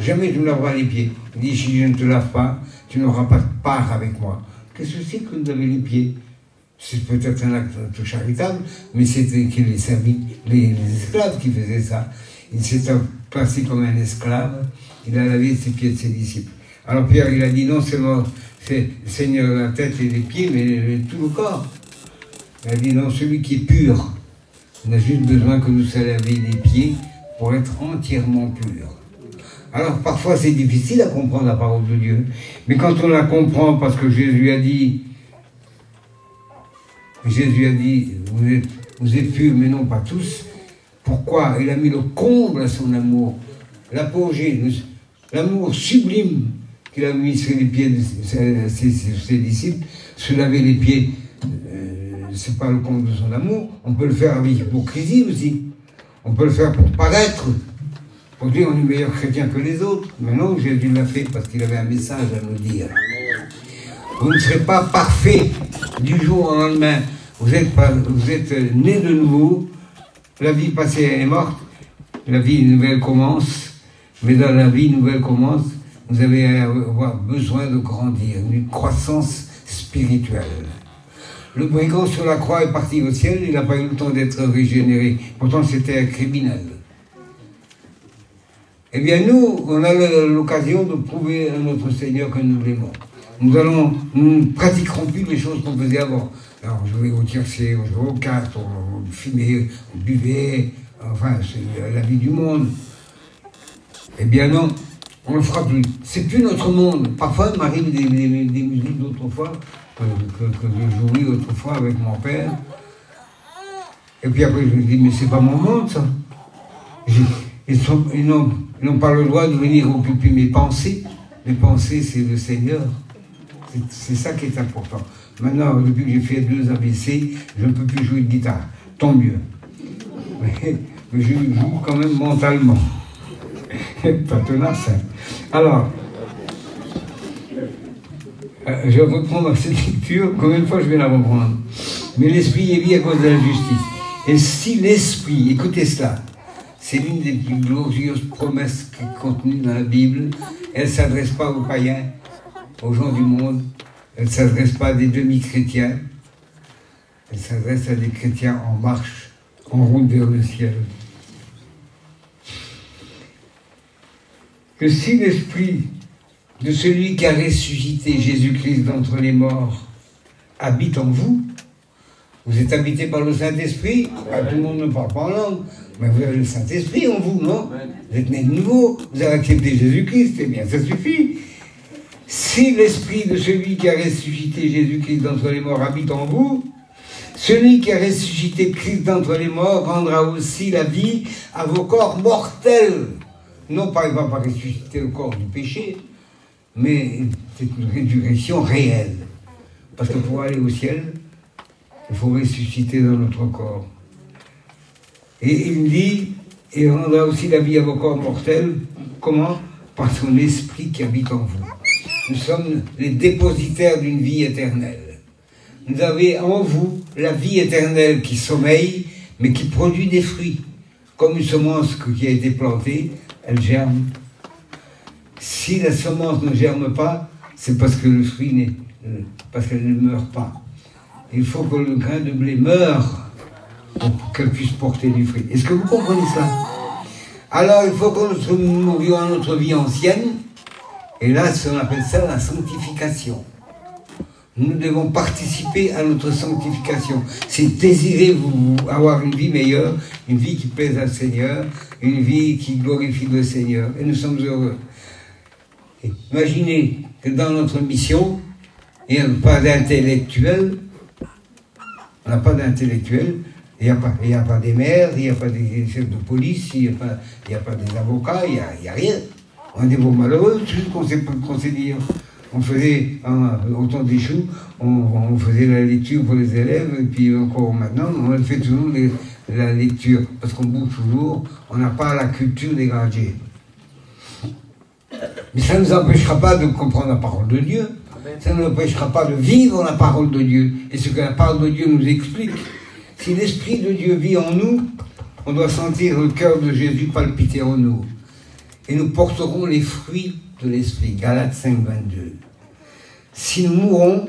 jamais tu me laveras les pieds. Il dit, si je ne te lave pas, tu n'auras pas de part avec moi. Qu'est-ce que c'est que de laver les pieds? C'est peut-être un acte charitable, mais c'était les esclaves qui faisaient ça. Il s'est placé comme un esclave, il a lavé ses pieds de ses disciples. Alors Pierre, il a dit, non seulement c'est Seigneur la tête et les pieds, mais tout le corps. Il a dit, non, celui qui est pur, on a juste besoin que nous se laver les pieds pour être entièrement pur. Alors parfois c'est difficile à comprendre la parole de Dieu, mais quand on la comprend parce que Jésus a dit, vous êtes purs, mais non pas tous. Pourquoi? Il a mis le comble à son amour, l'apogée, l'amour sublime qu'il a mis sur les pieds de ses disciples. Se laver les pieds, c'est pas le comble de son amour. On peut le faire avec hypocrisie aussi. On peut le faire pour paraître, pour dire on est meilleur chrétien que les autres. Mais non, Jésus l'a fait parce qu'il avait un message à nous dire. Vous ne serez pas parfait du jour au lendemain. Vous êtes né de nouveau. La vie passée est morte. La vie nouvelle commence. Mais dans la vie nouvelle commence, vous allez avoir besoin de grandir. Une croissance spirituelle. Le brigand sur la croix est parti au ciel. Il n'a pas eu le temps d'être régénéré. Pourtant, c'était un criminel. Eh bien, nous, on a l'occasion de prouver à notre Seigneur que nous l'aimons. Nous ne pratiquerons plus les choses qu'on faisait avant. Alors, on jouait au tiercé, on jouait aux cartes, on fumait, on buvait, enfin, c'est la vie du monde. Eh bien non, on ne le fera plus. C'est plus notre monde. Parfois, il m'arrive des musiques d'autrefois, que je jouais autrefois avec mon père. Et puis après, je me dis, mais c'est pas mon monde, ça. Ils n'ont pas le droit de venir occuper mes pensées. Mes pensées, c'est le Seigneur. C'est ça qui est important. Maintenant, depuis que j'ai fait 2 AVC, je ne peux plus jouer de guitare. Tant mieux. Mais je joue quand même mentalement. Pas tenace. Alors, je reprends dans cette lecture. Combien de fois je vais la reprendre? Mais l'esprit est vie à cause de la justice. Et si l'esprit, écoutez cela, c'est l'une des plus glorieuses promesses qui est contenue dans la Bible. Elle ne s'adresse pas aux païens, aux gens du monde. Elle ne s'adresse pas à des demi-chrétiens. Elle s'adresse à des chrétiens en marche, en route vers le ciel. Que si l'esprit de celui qui a ressuscité Jésus-Christ d'entre les morts habite en vous, vous êtes habité par le Saint-Esprit. Tout le monde ne parle pas en langue, mais vous avez le Saint-Esprit en vous, non? Vous êtes né de nouveau, vous avez accepté Jésus-Christ, eh bien ça suffit. Si l'esprit de celui qui a ressuscité Jésus-Christ d'entre les morts habite en vous, Celui qui a ressuscité Christ d'entre les morts rendra aussi la vie à vos corps mortels. Non pas, il ne va pas ressusciter le corps du péché, mais c'est une résurrection réelle. Parce que pour aller au ciel, il faut ressusciter dans notre corps. Et il dit, il rendra aussi la vie à vos corps mortels. Comment? Par son esprit qui habite en vous. Nous sommes les dépositaires d'une vie éternelle. Vous avez en vous la vie éternelle qui sommeille, mais qui produit des fruits. Comme une semence qui a été plantée, elle germe. Si la semence ne germe pas, c'est parce que le fruit parce qu'elle ne meurt pas. Il faut que le grain de blé meure pour qu'elle puisse porter du fruit. Est-ce que vous comprenez ça? Alors il faut que nous mourions à notre vie ancienne, et là on appelle ça la sanctification. Nous devons participer à notre sanctification. C'est désirer avoir une vie meilleure, une vie qui plaise au Seigneur, une vie qui glorifie le Seigneur. Et nous sommes heureux. Et imaginez que dans notre mission, il n'y a pas d'intellectuels. On n'a pas d'intellectuels. Il n'y a pas des maires, il n'y a pas des chefs de police, il n'y a pas des avocats, il n'y a rien. On est des beaux malheureux, tout ce qu'on sait dire. On faisait, au temps des choux, on faisait la lecture pour les élèves, et puis encore maintenant, on fait toujours la lecture, parce qu'on bouge toujours, on n'a pas la culture des gradés. Mais ça ne nous empêchera pas de comprendre la parole de Dieu, ça ne nous empêchera pas de vivre la parole de Dieu, et ce que la parole de Dieu nous explique. Si l'Esprit de Dieu vit en nous, on doit sentir le cœur de Jésus palpiter en nous. Et nous porterons les fruits de l'Esprit. Galates 5, 22. Si nous mourons,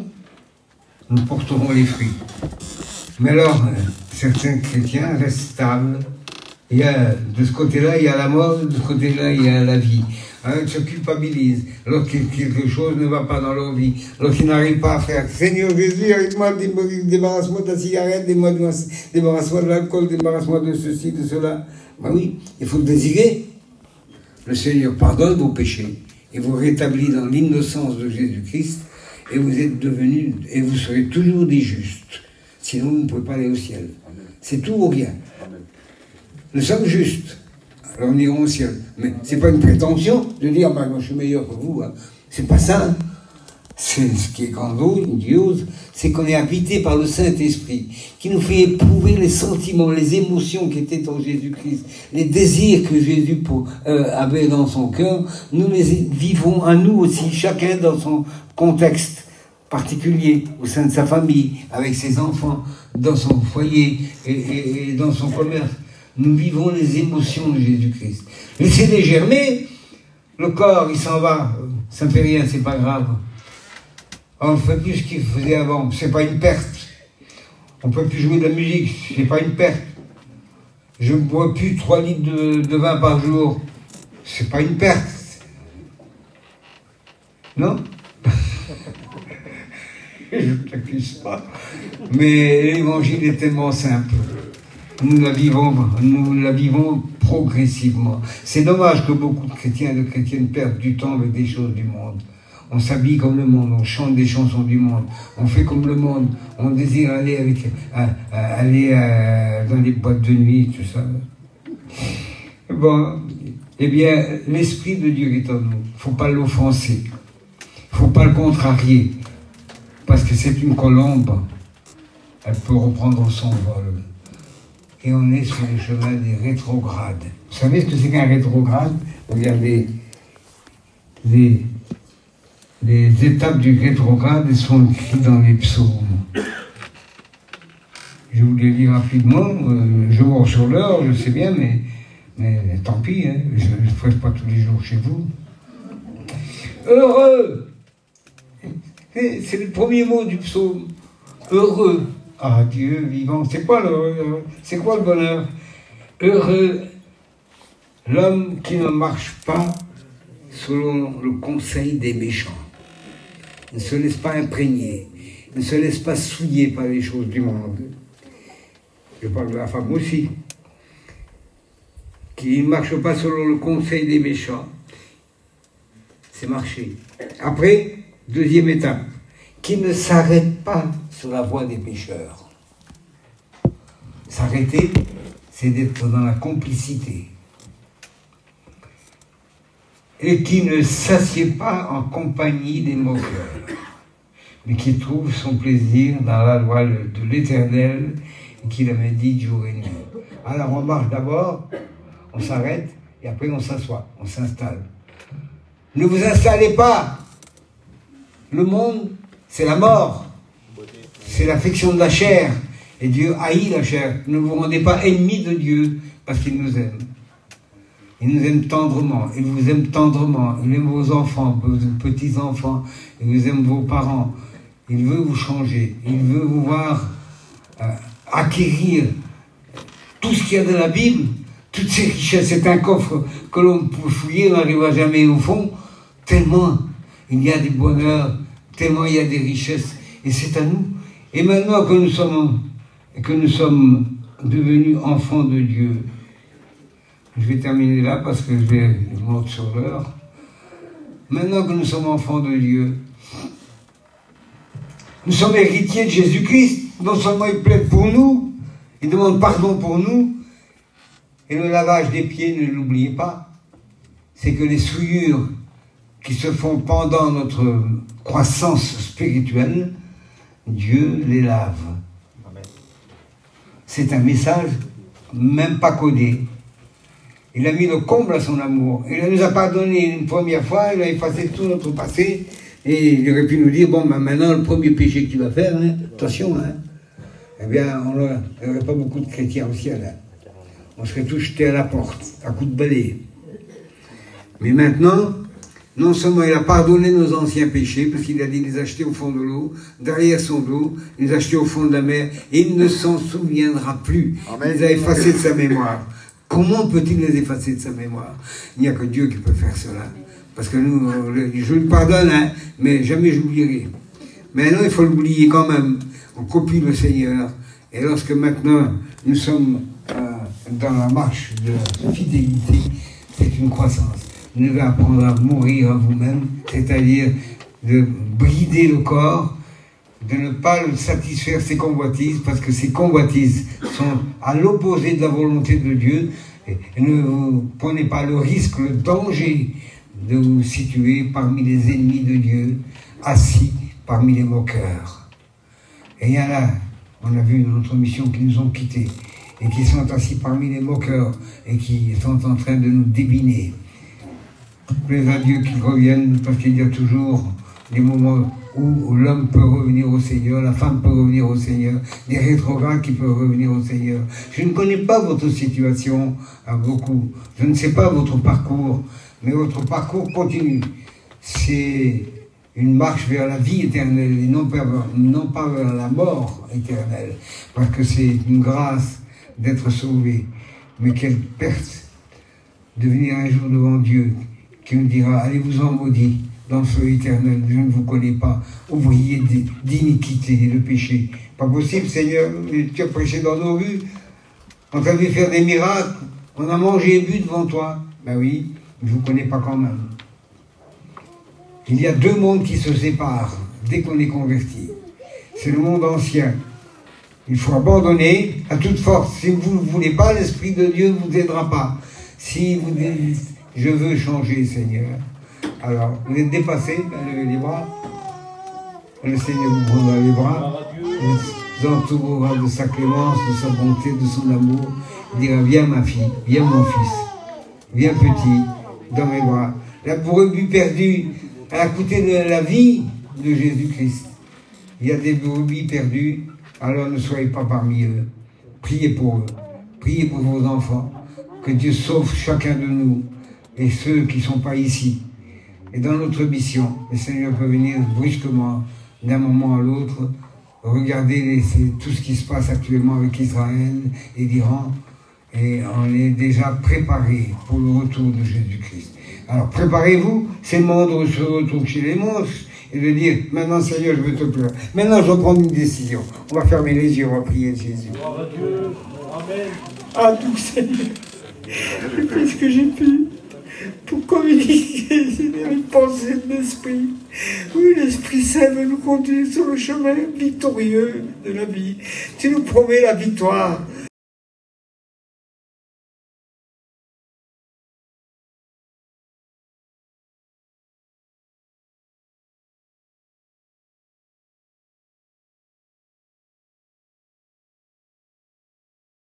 nous porterons les fruits. Mais alors, certains chrétiens restent stables. Il y a, de ce côté-là, il y a la mort, de ce côté-là, il y a la vie. Ils se culpabilisent. Lorsque quelque chose ne va pas dans leur vie, lorsqu'ils n'arrivent pas à faire Seigneur Jésus, arrête-moi, débarrasse-moi de la cigarette, débarrasse-moi de l'alcool, débarrasse-moi de ceci, de cela. Ben oui, il faut le désirer. Le Seigneur pardonne vos péchés et vous rétablit dans l'innocence de Jésus-Christ et vous êtes devenus, et vous serez toujours des justes. Sinon, vous ne pouvez pas aller au ciel. C'est tout ou rien. Nous sommes justes. Alors on ira au ciel. Mais ce n'est pas une prétention de dire bah, moi je suis meilleur que vous. Hein. C'est pas ça. C'est ce qui est grandiose, c'est qu'on est habité par le Saint-Esprit, qui nous fait éprouver les sentiments, les émotions qui étaient en Jésus-Christ, les désirs que Jésus avait dans son cœur. Nous les vivons à nous aussi, chacun dans son contexte particulier, au sein de sa famille, avec ses enfants, dans son foyer et dans son commerce. Nous vivons les émotions de Jésus-Christ. Laissez-les germer, le corps, il s'en va, ça ne fait rien, c'est pas grave. On ne fait plus ce qu'il faisait avant, c'est pas une perte. On ne peut plus jouer de la musique, c'est pas une perte. Je ne bois plus 3 litres de vin par jour, c'est pas une perte. Non? Je ne t'accuse pas. Mais l'évangile est tellement simple. Nous la vivons progressivement. C'est dommage que beaucoup de chrétiens et de chrétiennes perdent du temps avec des choses du monde. On s'habille comme le monde, on chante des chansons du monde, on fait comme le monde, on désire aller dans les boîtes de nuit, tout ça. Bon, eh bien, l'Esprit de Dieu est en nous. Il ne faut pas l'offenser. Il ne faut pas le contrarier. Parce que c'est une colombe. Elle peut reprendre son vol. Et on est sur le chemin des rétrogrades. Vous savez ce que c'est qu'un rétrograde? Regardez, les étapes du rétrograde sont écrites dans les psaumes. Je vous les lis rapidement, je vois sur l'heure, je sais bien, mais tant pis, hein, je ne le ferai pas tous les jours chez vous. Heureux! C'est le premier mot du psaume. Heureux. Ah, Dieu vivant. C'est quoi le bonheur? Heureux l'homme qui ne marche pas selon le conseil des méchants. Il ne se laisse pas imprégner. Il ne se laisse pas souiller par les choses du monde. Je parle de la femme aussi. Qui ne marche pas selon le conseil des méchants. C'est marcher. Après, deuxième étape. Qui ne s'arrête pas sur la voie des pécheurs. S'arrêter, c'est d'être dans la complicité. Et qui ne s'assied pas en compagnie des moqueurs, mais qui trouve son plaisir dans la loi de l'Éternel, et qui la médite jour et nuit. Alors on marche d'abord, on s'arrête, et après on s'assoit, on s'installe. Ne vous installez pas. Le monde, c'est la mort. C'est l'affection de la chair. Et Dieu haït la chair. Ne vous rendez pas ennemis de Dieu, parce qu'il nous aime. Il nous aime tendrement, il vous aime tendrement, il aime vos enfants, vos petits-enfants, il vous aime vos parents, il veut vous changer, il veut vous voir acquérir tout ce qu'il y a de la Bible, toutes ces richesses. C'est un coffre que l'on peut fouiller, on n'arrivera jamais au fond, tellement il y a du bonheur, tellement il y a des richesses, et c'est à nous. Et maintenant que nous sommes devenus enfants de Dieu, je vais terminer là parce que je monte sur l'heure. Maintenant que nous sommes enfants de Dieu, nous sommes héritiers de Jésus-Christ. Non seulement il plaide pour nous, il demande pardon pour nous, et le lavage des pieds, ne l'oubliez pas, c'est que les souillures qui se font pendant notre croissance spirituelle, Dieu les lave. C'est un message même pas codé. Il a mis le comble à son amour. Il ne nous a pardonné une première fois, il a effacé tout notre passé, et il aurait pu nous dire, bon, ben maintenant, le premier péché que tu vas faire, hein, attention, hein, eh bien, on n'aurait pas beaucoup de chrétiens au ciel. Hein. On serait tous jetés à la porte, à coups de balai. Mais maintenant, non seulement il a pardonné nos anciens péchés, parce qu'il a dit les acheter au fond de l'eau, derrière son dos, les acheter au fond de la mer, et il ne s'en souviendra plus. Amen. Il les a effacés de sa mémoire. Comment peut-il les effacer de sa mémoire? Il n'y a que Dieu qui peut faire cela. Parce que nous, je le pardonne, hein, mais jamais je l'oublierai. Mais non, il faut l'oublier quand même. On copie le Seigneur. Et lorsque maintenant nous sommes dans la marche de la fidélité, c'est une croissance. Vous devez apprendre à mourir à vous-même, c'est-à-dire de brider le corps, de ne pas satisfaire ses convoitises, parce que ces convoitises sont à l'opposé de la volonté de Dieu. Et ne vous prenez pas le risque, le danger de vous situer parmi les ennemis de Dieu, assis parmi les moqueurs. Et il y en a, on a vu dans notre mission, qui nous ont quittés, et qui sont assis parmi les moqueurs, et qui sont en train de nous débiner. Plaise à Dieu qu'ils reviennent, parce qu'il y a toujours des moments où l'homme peut revenir au Seigneur, la femme peut revenir au Seigneur, des rétrogrades qui peuvent revenir au Seigneur. Je ne connais pas votre situation à beaucoup, je ne sais pas votre parcours, mais votre parcours continue. C'est une marche vers la vie éternelle et non pas vers la mort éternelle, parce que c'est une grâce d'être sauvé. Mais quelle perte de venir un jour devant Dieu qui nous dira, allez-vous-en maudit dans le feu éternel, je ne vous connais pas, ouvrier d'iniquité et de péché. Pas possible, Seigneur, tu as prêché dans nos rues, on t'a vu faire des miracles, on a mangé et bu devant toi. Ben oui, je ne vous connais pas quand même. Il y a deux mondes qui se séparent dès qu'on est converti. C'est le monde ancien. Il faut abandonner à toute force. Si vous ne voulez pas, l'Esprit de Dieu ne vous aidera pas. Si vous dites, je veux changer, Seigneur. Alors, vous êtes dépassé, levez les bras. Le Seigneur vous prendra les bras, vous entourera de sa clémence, de sa bonté, de son amour. Il dira, viens ma fille, viens mon fils, viens petit, dans mes bras. La brebis perdue, elle a coûté de la vie de Jésus-Christ. Il y a des brebis perdues, alors ne soyez pas parmi eux. Priez pour eux, priez pour vos enfants, que Dieu sauve chacun de nous et ceux qui ne sont pas ici. Et dans notre mission, le Seigneur peut venir brusquement, d'un moment à l'autre, regarder tout ce qui se passe actuellement avec Israël et l'Iran, et on est déjà préparé pour le retour de Jésus-Christ. Alors préparez-vous, c'est le moment de se retrouver chez les monstres, et de dire, maintenant Seigneur, je veux te plaire. Maintenant, je vais prendre une décision. On va fermer les yeux, on va prier Jésus. Gloire à Dieu. Amen. Ah, tout Seigneur, j'ai fait ce que j'ai pu pour communiquer, Seigneur, une pensée de l'Esprit. Oui, l'Esprit Saint veut nous conduire sur le chemin victorieux de la vie. Tu nous promets la victoire.